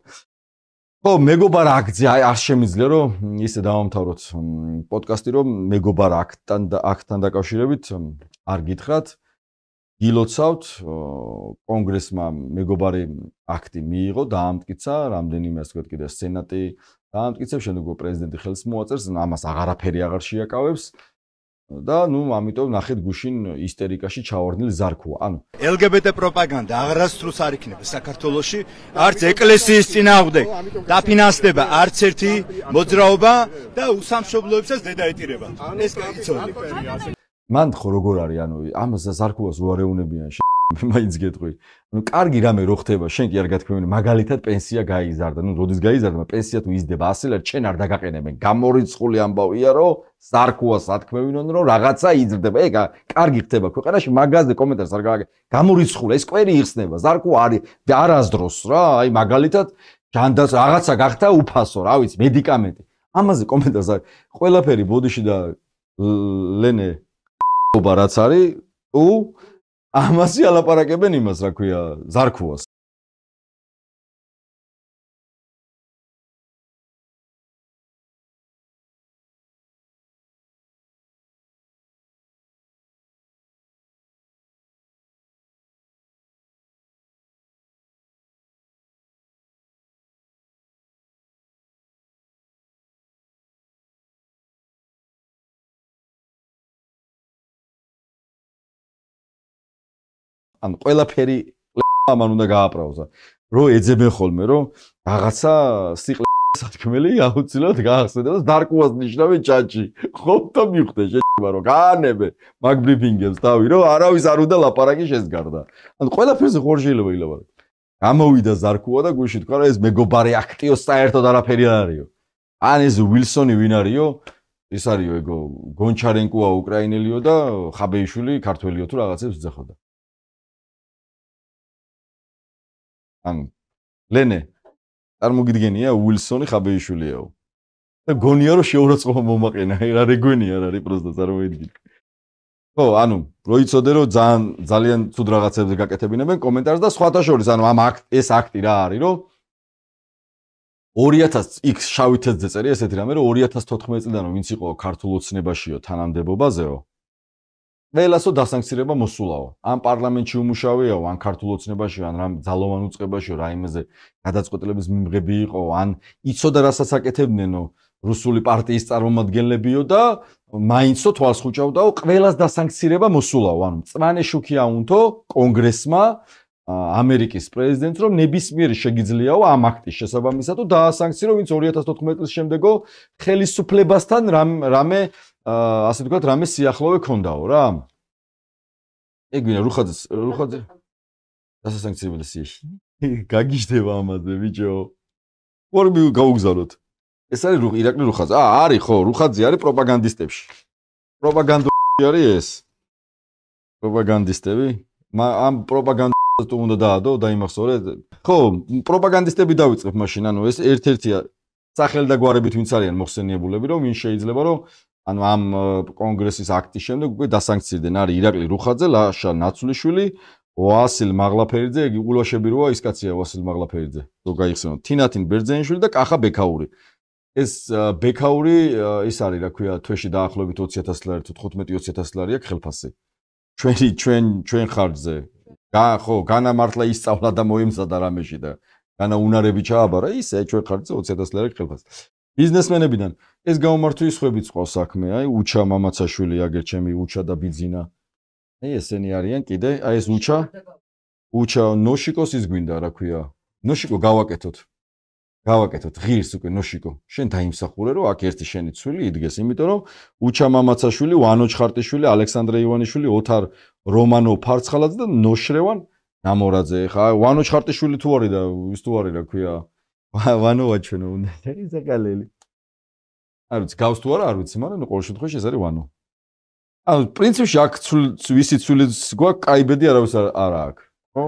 ხო, მეგობარ აქტზე არ შემიძლია რომ ისე დავამთავროთ პოდკასტი, რომ მეგობარ აქტთან დაკავშირებით არ გითხრათ. გილოცავთ, კონგრესმა მეგობარი აქტი მიიღო, დაამტკიცა, რამდენიმე ასე ვთქვათ კიდე სენატი დაამტკიცებს, შემდეგ პრეზიდენტი ხელს მოაწერს, ამას აღარაფერი აღარ შეაკავებს. და ნუ ამიტომ ნახეთ გუშინ ისტერიკაში ჩავარდნილი ზარქუა. ანუ LGBT პროპაგანდა აღარასდროს არ იქნება საქართველოში, არც ეკლესიის წინააღმდეგ დაფინანსდება არც ერთი მოძრაობა და უსამშობლოებსაც დედაეტირება. ეს გაიცოდე. მან ხო როგორ არის, ანუ ამას ზარქუას უარეუნებიან მაინც გეტყვი. ანუ კარგი რამე რო ხდება, შენ კი არ გათქმევინე, მაგალითად პენსია გაიზარდა. ნუ როდის გაიზარდა, პენსია თუ იზრდება 100 ლარი, შენ არ დაგაყენებენ. გამორიცხული ამბავია, რომ ზარქუას ათქმევინონ, რომ რაღაცა იზრდება. ეგ კარგი ხდება ქვეყანაში, მაგაზე კომენტარს არ გააკეთე. გამორიცხული, ეს კვერი იხსნება. ზარქუა არის არასდროს რა, აი მაგალითად ჯანდაც რაღაცა გახდა უფასო, რა ვიცი, მედიკამენტი. ამაზე კომენტარს არ. ყველაფერი ბოდიში და ლენე რაც არის, თუ ამაზე ალაპარაკებენ იმას, რა ქვია, ზარქუას. ანუ ყველაფერი ამან უნდა გააправზა. რო ეძებენ ხოლმე, რომ რაღაცა სიყლის სათქმელი აუცილებლად გაახსენდა და დარკუას ნიშნავენ ჭაჭი. ხო და მიხვდე შეჭება რომ გაანებე მაგ ბრიფინგებს თავი, რომ არავის არ უნდა ლაპარაკი შესგარდა. ანუ ყველაფერზე ხوار შეიძლება ილაპარაკო. გამოვიდა ზარქუა და გუშინ თქვა რომ ეს მეგობარი აქტიო საერთოდ არაფერი არ არისო. ან ეს ვილსონი ვინ არისო? ეს არისო ეგო გონჩარენკოა უკრაინელიო და ხაბეიშვილი ქართველიო თუ რაღაცებს ძახოდა. ანუ ლენე წარმოგიდგენია ვილსონი ხაბეიშვილიაო და გონია რომ შეურაცხყოფა მომაყენა რა რეგვენია რა არის პროსტა წარმოიდგინე. ხო, ანუ რო იცოდე რომ ძალიან ცუდ რაღაცებზე გაკეთებინებენ კომენტარს და სხვათა შორის ანუ ამ ეს აქტი რა არის რომ 2000x შავი თეთრზე წერია ესეთი რამე რომ 2014 წლიდან ვინც იყო ქართულ ოცნებაშიო თანამდებობაზეო ყველასო დასანქცირება მოსულაო. ან პარლამენტში უმუშავეაო, ან ქართულ ოცნებაშიო, ან რამ ძალოვან უწყებაშიო, რაიმეზე გადაწყვეტილების მიმღები იყო, ან იცოდა რასაც აკეთებდნენო რუსული პარტიის წარმომადგენლებიო და მაინცო თვალს ხუჭავდაო, ყველას დასანქცირება მოსულაო. ანუ მწვანე შუქი აუნთო კონგრესმა ამერიკის პრეზიდენტს რომ ნებისმიერი შეგიძლიაო ამ აქტის შესაბამისად და დაასანქცირო ვინც 2014 წლის შემდეგო ხელისუფლებასთან რამე ასე ვთქვათ, რამე სიახლოვე ქონდაო რა. ეგ ვინა რუხაძე დასასანქცირებდა სიაში. გაგიჟდება ამაზე ბიჭო. ვარ გაუგზავნოთ. ეს არის ირაკლი რუხაძე. არის ხო, რუხაძე არის პროპაგანდისტებში. პროპაგანდისტები არის ეს. პროპაგანდისტები? ამ პროპაგანდისტებს თუ უნდა დაადო, დაიმახსოვრეთ. ხო, პროპაგანდისტები დავიწყებ მაშინ, ანუ ეს ერთ-ერთია სახელი და გვარებით ვინც არიან მოხსენიებულები, რომ ვინ შეიძლება რომ ანუ ამ კონგრესის აქტის შემდეგ უკვე დასანქცირდნენ. არის ირაკლი რუხაძე, ლაშა ნაცვლიშვილი, ვასილ მაღლაფერიძე, იგი უყურვაშები როა ის კაცია ვასილ მაღლაფერიძე. რო გაიხსენოთ, თინათინ ბერძენიშვილი და კახა ბექაური. ეს ბექაური ის არის, რა ქვია, თვეში დაახლოებით 20000 ლარი თუ 15-20000 ლარი აქვს ხელფასი. ჩვენ ხარჯზე. ხო, განამართლა ისწავლა და მოიმზადა რამეში და განა უნარები ჩააბარა, ისე ჩვენ ხარჯზე 20000 ლარი აქვს ხელფასი. ბიზნესმენებიდან ეს გამომართვის ხვებით ყავს საქმე, აი უჩა მამაცაშვილი, აგერ ჩემი უჩა და ბიძინა. აი ესენი არიან კიდე, აი ეს უჩა ნოშიკოს ის გვინდა, რა ქვია. ნოშიკო გავაკეთოთ. ღირს უკვე ნოშიკო. შენ დაიმსახურე რომ აქ ერთი შენი ცვილი იდგეს, იმიტომ რომ უჩა მამაცაშვილი, ვანო ჩხარტიშვილი, ალექსანდრე ივანიშვილი, ოთარ რომანო ფარცხალაძე და ნოშრევან ნამორაძე. ხა ვანო ჩხარტიშვილი თუ არის და ის თუ არის, რა ქვია. ვანოა ჩვენო უნდა ზაკალელი. არ ვიცი, გავს თუ არა, არ ვიცი, მაგრამ ყოველ შემთხვევაში ეს არის ვანო. ანუ პრინციპში აქ ვისი ცვილიც გვაქვს, კაიბედი არავის არ აქვს, ხო?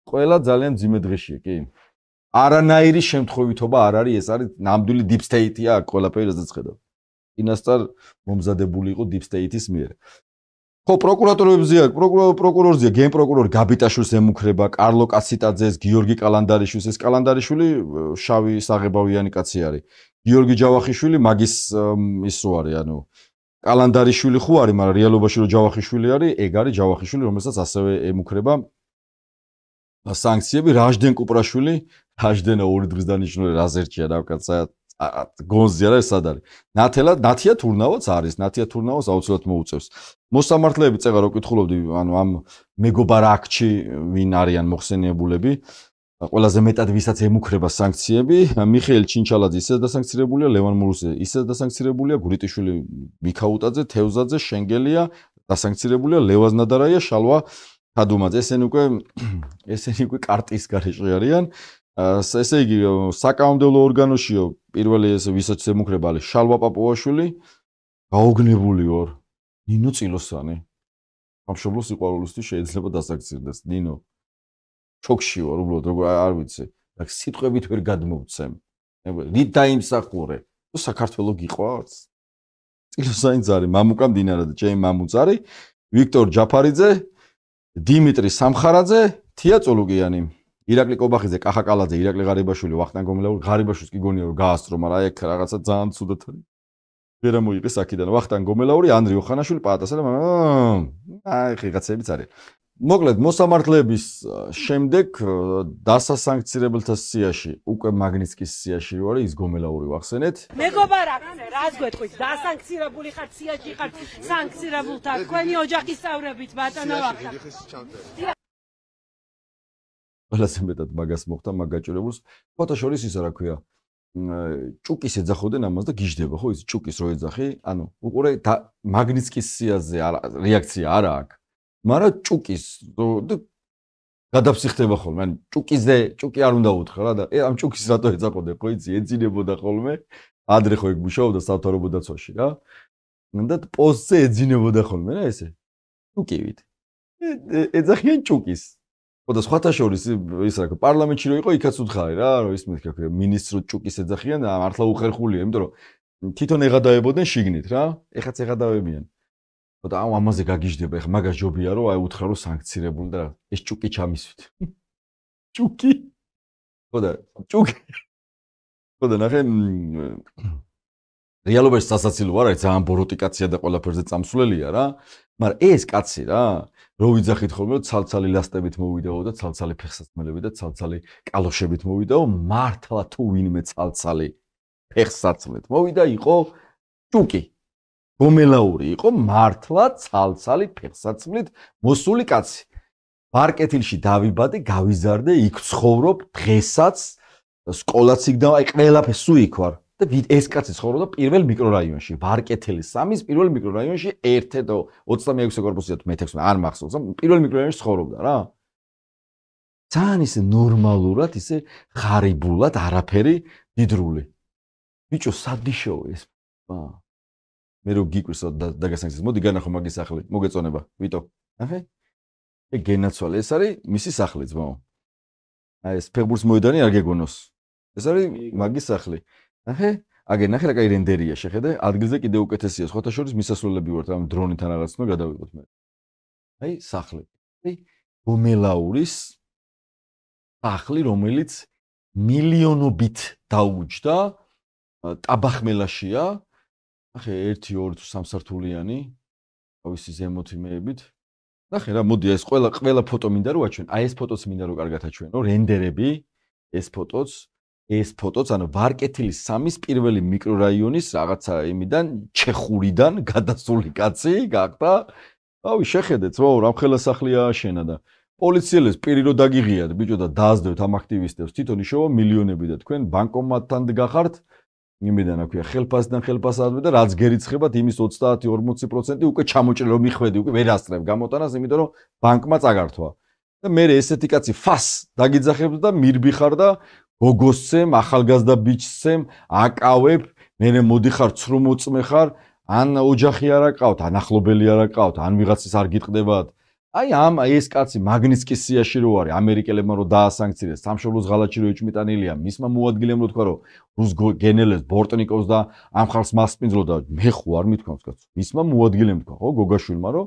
ყველა ძალიან ძიმე დღეშია, კი. არანაირი შემთხვევითობა არ არის, ეს არის ნამდვილი deep state-ია აქ ყველაფერი რაზეც ხედავ. ინასტარ მომზადებული იყო deep state-ის მიერ. ხო, პროკურატორებზია, პროკურორზია, გენპროკურორი გაბიტაშვილს ემუქრება, კარლო კაციტაძეს, გიორგი კალანდარიშვილს, ეს კალანდარიშვილი შავი საღებავიანი კაცი არის. გიორგი ჯავახიშვილი მაგის ის რო არის, ანუ კალანდარიშვილი ხო არის, მაგრამ რეალობაში რო ჯავახიშვილი არის, ეგ არის ჯავახიშვილი, რომელსაც ასევე ემუქრება სანქციები. რაჟდენ კუპრაშვილი, რაჟდენა ორი დღის დანიშნული რაზერჩია დავკაცა გონზი არა სად არის. ნათია თურნავაც არის, ნათია თურნავას აუცილებლად მოუწევს. მოსამართლეები წეღა რო კითხულობდი, ანუ ამ მეგობარ აქტში ვინ არიან მოხსენიებულები, ყველაზე მეტად ვისაც ემუქრება სანქციები, მიხეილ ჩინჩალაძე ისე დასანქცირებულია, ლევან მურუსე ისე დასანქცირებულია, გურიტიშვილი, მიქაუტაძე, თევზაძე, შენგელია დასანქცირებულია, ლევაზ ნადარაია, შალვა თადუმაძე. ესენი უკვე კარტის გარეშე არიან. ესე იგი საკანონმდებლო ორგანოშიო პირველი ეს ვისაც ემუქრება არის შალვა პაპუაშვილი, გაოგნებული ორ ნინო წილოსანი. სამშობლოს სიყვარულისთვის შეიძლება დასაქცირდეს ნინო. შოქში ვარ უბრალოდ, როგორ არ ვიცი. და სიტყვებით ვერ გადმოვცემ. რით დაიმსახურე? თუ საქართველოს გიყვარს? წილოსანი ძარი, მამუკა მდინარა და ჩემი მამუძარი, ვიქტორ ჯაფარიძე, დიმიტრი სამხარაძე, თია წოლუკიანი. ირაკლი კობახიძე, კახა კალაძე, ირაკლი ღარიბაშვილი, ვახტანგ გომელაური, ღარიბაშვილს კი გონია რომ გაასწრო, მაგრამ აი აქ რაღაცა ძალიან ცუდად არის. ვერ ამოიღეს აქედან ვახტანგ გომელაური, ანდრი ოხანაშვილი, პატასა და აი ხიღაცებიც არის. მოკლედ, მოსამართლეების შემდეგ დასასანქცირებელთა სიაში, უკვე მაგნიცკის სიაში რო არის ის გომელაური ვახსენეთ. მეგობარა, რას გვეტყვით? დასანქცირებული ხართ, სიაში ხართ, სანქცირებულთა, თქვენი ოჯახის წევრებით, ბატონო ვახტანგ. ყველაზე მეტად მაგას მოხდა მაგ გაჭირებულს. ფოტოშორის ისა რა ქვია. ჭუკის ეძახოდნენ ამას და გიждდება, ხო ის ჭუკის რო ეძახი, ანუ უყურე მაგნიცკის სიაზე რეაქცია არა აქვს. მაგრამ ჭუკის გადაფსიხდება ხოლმე, ანუ ჭუკი არ უნდა უთხრა რა და ამ ჭუკის რატო ეძახოდნენ, ხო იცი, ეძინებოდა ხოლმე, ადრე ხო ეგ მუშაობდა სამთავრობო დაცვაში რა. და პოსტზე ეძინებოდა ხოლმე რა ესე. ჭუკივით. ეძახიან ჭუკის. ხო და სხვათა შორის ის რა ქვია, პარლამენტში რო იყო, იქაც უთხარი რა, რომ ის მეთქე მინისტრო ჭუკის ეძახიან, მართლა უხერხულია, იმიტომ რომ თვითონ ეღადავებოდნენ შიგნით რა, ეხაც ეღადავებიან. ხო და ამაზე გაგიждდება, ეხა მაგას ჯობია რომ აი უთხრა რომ სანქცირებული და ეს ჭუკი ჩამისვით. ჭუკი. ხო და ნახე რეალობაში სასაცილო არ არის, ძალიან ბოროტი კაცია და ყველაფერზე წამსვლელია რა, მაგრამ ეს კაცი რა რო ვიძახით ხოლმე რომ ცალცალი ლასტებით მოვიდაო და ცალცალი ფეხსაცმელები და ცალცალი კალოშებით მოვიდაო, მართლა თუ ვინმე ცალცალი ფეხსაცმლით მოვიდა იყო ჭუკი. გომელაური იყო მართლა ცალცალი ფეხსაცმლით მოსული კაცი. ბარკეთილში დავიბადე, გავიზარდე, იქ ცხოვრობ, დღესაც სკოლაც იქ და აი ყველაფერი სულ იქ ვარ. და ეს კაცი ცხოვრობდა პირველ მიკრორაიონში, ბარკეთილის 3-ის პირველ მიკრორაიონში, 26 კორპუსია თუ მე-16 არ მახსოვს, პირველ მიკრორაიონში ცხოვრობდა რა. ძალიან ისე ნორმალურად, ისე ღარიბულად, არაფერი დიდრული. ბიჭო, სადიშოა ეს. მე რო გიკვირს დაგასახსენებ, მოდი განახო მაგის სახლი, მოგეწონება, ვიტო. ნახე? გენაცვალე, ეს არის მისი სახლი, ძმაო. აი ეს ფეხბურთის მოედანი არ გეგონოს. ეს არის მაგის სახლი. ნახე? აგე ნახე რა კაი რენდერია, შეხედე? ადგილზე კიდე უკეთესია, სხვათა შორის მისასვლელები ვართ, ამ დრონიდან რაღაც უნდა გადავიღოთ მე. აი, სახლი. აი, გომელაურის სახლი, რომელიც მილიონობით დაუჯდა, ტაბახმელაშია. ნახე 1 2 3 სართულიანი. თავისი ზემოთი მეებით. ნახე რა, მოდი ეს ყველა ფოტო მინდა რომ აჩვენ. აი ეს ფოტოც მინდა რომ კარგად აჩვენო, რენდერები, ეს ფოტოც, ანუ ვარკეთილის 3-ის პირველი მიკრორაიონის რაღაცა იმიდან, ჩეხურიდან გადასული კაცი გახდა. ავი შეხედეთ, ვაუ, რამხელა სახლია აშენა და პოლიციელებს პირი რო დაგიღიათ, ბიჭო და დაასდევთ ამ აქტივისტებს, თვითონ იშოვა მილიონები და თქვენ ბანკომატთან გახართ. იმიდან აქვია ხელფასთან ხელფასადმე და რაც გერიცხებათ იმის 30-40% უკვე ჩამოჭრილი რომ მიხვედი უკვე ვერ ასწრებ გამოტანას იმიტომ რომ ბანკმა წაგართვა და მე ესეთი კაცი ფას დაგიძახებს და მირბიხარ და გოგოსცემ ახალგაზრდა ბიჭსცემ აკავებ მე მოდიხარ ცრუ მოწმე ხარ ან ოჯახი არ აკავთ ან ახლობელი არ აკავთ ან ვიღაცის არ გიტყდებათ აი ამ ეს კაცი მაგნიცკის სიაში რო არის ამერიკელებმა რო დაასანქცირეს სამშობლოს ღალატში რო იჭმიტანილია მისმა მოადგილემ რო თქვა რომ რუს გენერლებს ბორტნიკოვს და ამ ხალხს მასპინძლო და მე ხო არ მithქვამს კაცო მისმა მოადგილემ თქვა ხო გოგაშვილმა რომ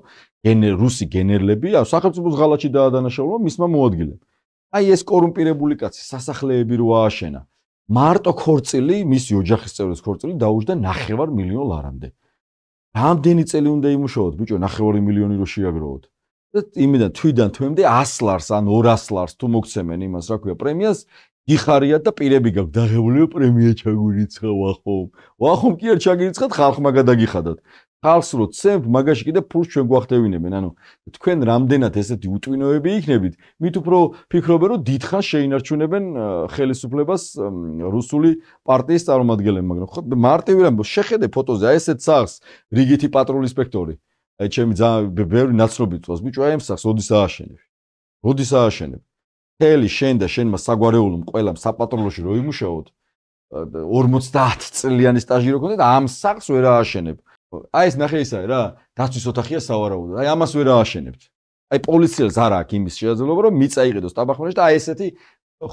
რუსი გენერლები სახელმწიფოს ღალატში დაადანაშაულა მისმა მოადგილემ აი ეს კორუმპირებული კაცი სასახლეები რო ააშენა მარტო ქორწილი მისი ოჯახის წევრის ქორწილი დაუჯდა 9 მილიონ ლარამდე რამდენი წელი უნდა იმუშაოთ ბიჭო 9 მილიონი რო შეაგროვოთ იმიდან თვიდან თვემდე 100 ლარს ან 200 ლარს თუ მოგცემენ იმას რა ქვია პრემიას გიხარიათ და პირები გაქვთ დაღებულია პრემია ჩაგვირიცხა ვახომ კი არ ჩაგირიცხათ ხალხმა გადაგიხადათ ხალხს რო ცემთ მაგაში კიდე ფულს ჩვენ გვახდევინებენ ანუ თქვენ რამდენად ესეთი უტვინოები იქნებით მით უფრო ფიქრობენ რომ დიდხანს შეინარჩუნებენ ხელისუფლებას რუსული პარტიის წარმომადგენლები მაგრამ ხო მარტივი რამ შეხედე ფოტოზე აი ესეთ სახს რიგითი პატრული ინსპექტორი აი ჩემი ძალიან ბევრი ნაცნობი წვას ბიჭო აი ამ სახს ოდის ააშენებ თელი შენ და შენმა საგვარეულომ ყველამ საპატრონოში რო იმუშაოთ 50 წლიანი სტაჟი რო ქონდეთ ამ სახს ვერ ააშენებ აი ეს ნახე ისა რა დაცვის ოთახია სავარაუდო აი ამას ვერ ააშენებთ აი პოლიციელს არ აქვს იმის შესაძლებლობა რომ მიწა იყიდოს ტაბახმელაში და აი ესეთი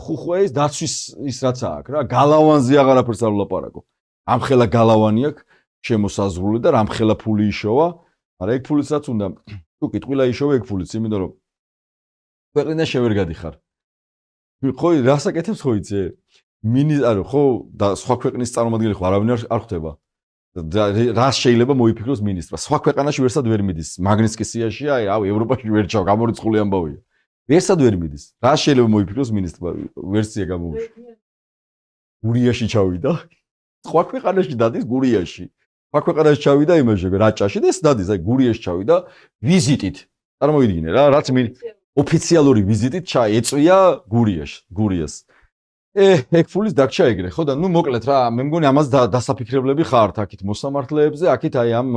ხუხვეის დაცვის ის რაც აქვს რა გალავანზე აღარაფერს არ ვლაპარაკო ამ ხელა გალავანი აქვს შემოსაზღვრული და რამხელა ფული იშოვა არა ეგ ფულიცაც უნდა თუ კიტყვილა იშოვა ეგ ფულიც იმიტომ რომ ქვეყნიდან შევერ გადიხარ ხო რასაკეთებს ხო იცი ანუ ხო და სხვა ქვეყნის წარმომადგენელი ხო არავინ არ ხვდება რა შეიძლება მოიფიქროს მინისტრმა სხვა ქვეყანაში ვერსად ვერ მიდის მაგნიცკის სიაშია აი რავი ევროპაში ვერ ჩავ გამორიცხული ამბავია ვერსად ვერ მიდის რა შეიძლება მოიფიქროს მინისტრმა ვერსია გამოვიშვა გურიაში ჩავიდა სხვა ქვეყანაში დადის გურიაში სხვა ქვეყანაში ჩავიდა იმაში რაჭაში და ეს დადის აი გურიაში ჩავიდა ვიზიტით წარმოიდგინე რა რაც ოფიციალური ვიზიტით ეწვია გურიას ეგ ფულის დაგჭა ეგრე ხო და ნუ მოკლედ რა მე მგონი ამას დასაფიქრებლები ხართ აქეთ მოსამართლეებზე აქეთ აი ამ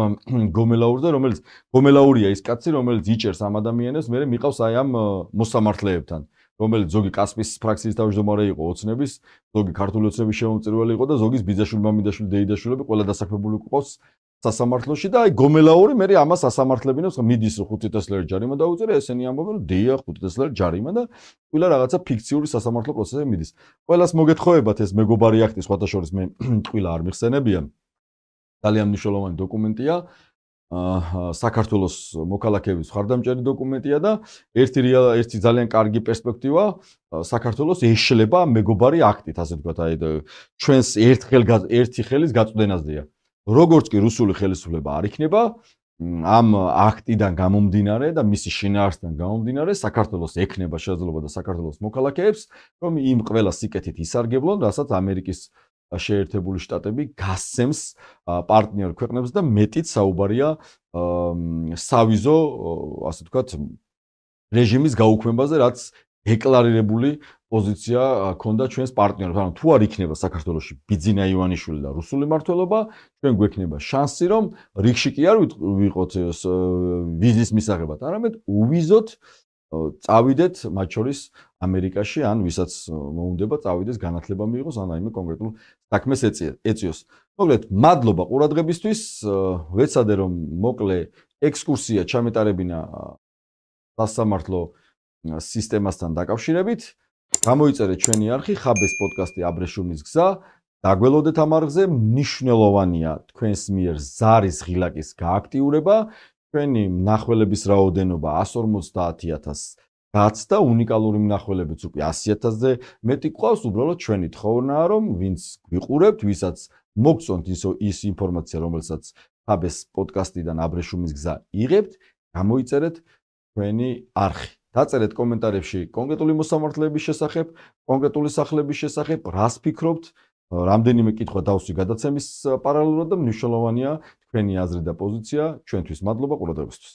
გომელაურზე რომელიც გომელაურია ის კაცი რომელიც იჭერს ამ ადამიანებს მე მიყავს აი ამ მოსამართლეებთან რომელიც ზოგი კასპის ფრაქციის თავმჯდომარე იყო ოცნების ზოგი ქართული ოცნების შემომწირველი იყო და ზოგის ბიძაშვილი მამიდაშვილი დეიდაშვილები ყველა დასაქმებული ყავს სასამართლოში და აი გომელაური მე ამას სასამართლებინებს მიდის 500 ლარი ჯარიმა დაუწერა ესენი ამბობენ რომ დია 500 ლარი ჯარიმა და ყველა რაღაცა ფიქციური სასამართლო პროცესზე მიდის ყველას მოგეთხოვებათ ეს მეგობარი აქტი სხვათა შორის მე ყველა არ მიხსენებია ძალიან მნიშვნელოვანი დოკუმენტია საქართველოს მოქალაქეების ხარდამჭერი დოკუმენტია და ერთი ძალიან კარგი პერსპექტივა საქართველოს ეშლება მეგობარი აქტით ასე ვთქვათ აი ჩვენს ერთი ხელის გაწვდენაზეა როგორც კი რუსული ხელისუფლება არ იქნება ამ აქტიდან გამომდინარე და მისი შინაარსიდან გამომდინარე საქართველოს ექნება შესაძლებლობა და საქართველოს მოქალაქეებს რომ იმ ყველა სიკეთით ისარგებლონ რასაც ამერიკის შეერთებული შტატები გასცემს პარტნიორ ქვეყნებს და მეტიც საუბარია სავიზო ასე ვთქვათ რეჟიმის გაუქმებაზე რაც დეკლარირებული პოზიცია ქონდა ჩვენს პარტნიორებს ანუ თუ არ იქნება საქართველოში ბიძინა ივანიშვილი და რუსული მმართველობა ჩვენ გვექნება შანსი რომ რიგში კი არ ვიყოთ ვიზის მისაღებად არამედ უვიზოთ წავიდეთ, მათ შორის ამერიკაში, ან ვისაც მოუნდება წავიდეს განათლება მიიღოს, ან რაიმე კონკრეტულ საქმეს ეწიოს. მოკლედ, მადლობა ყურადღებისთვის. ვეცადე რომ მოკლე ექსკურსია ჩამეტარებინა სასამართლო სისტემასთან დაკავშირებით. გამოიწერეთ ჩვენი არხი ხაბეს პოდკასტი აბრეშუმის გზა. დაგველოდეთ ამ არხზე, მნიშვნელოვანია თქვენს მიერ ზარის ღილაკის გააქტიურება. ჩვენი მნახველების რაოდენობა 150,000 გაცდა, უნიკალური მნახველებიც უკვე 100,000-ზე მეტი გვყავს. უბრალოდ ჩვენი თხოვნაა, რომ ვინც გვიყურებთ, ვისაც მოგწონთ ის ინფორმაცია, რომელსაც ხაბეს პოდკასტიდან აბრეშუმის გზა იღებთ, გამოიწერეთ ჩვენი არხი. დაწერეთ კომენტარებში კონკრეტული მოსამართლეების შესახებ, კონკრეტული სახლების შესახებ, რას ფიქრობთ, რამდენიმე კითხვა დავსვი გადაცემის პარალელურად და მნიშვნელოვანია თქვენი აზრი და პოზიცია. ჩვენთვის მადლობა ყურადღებისთვის.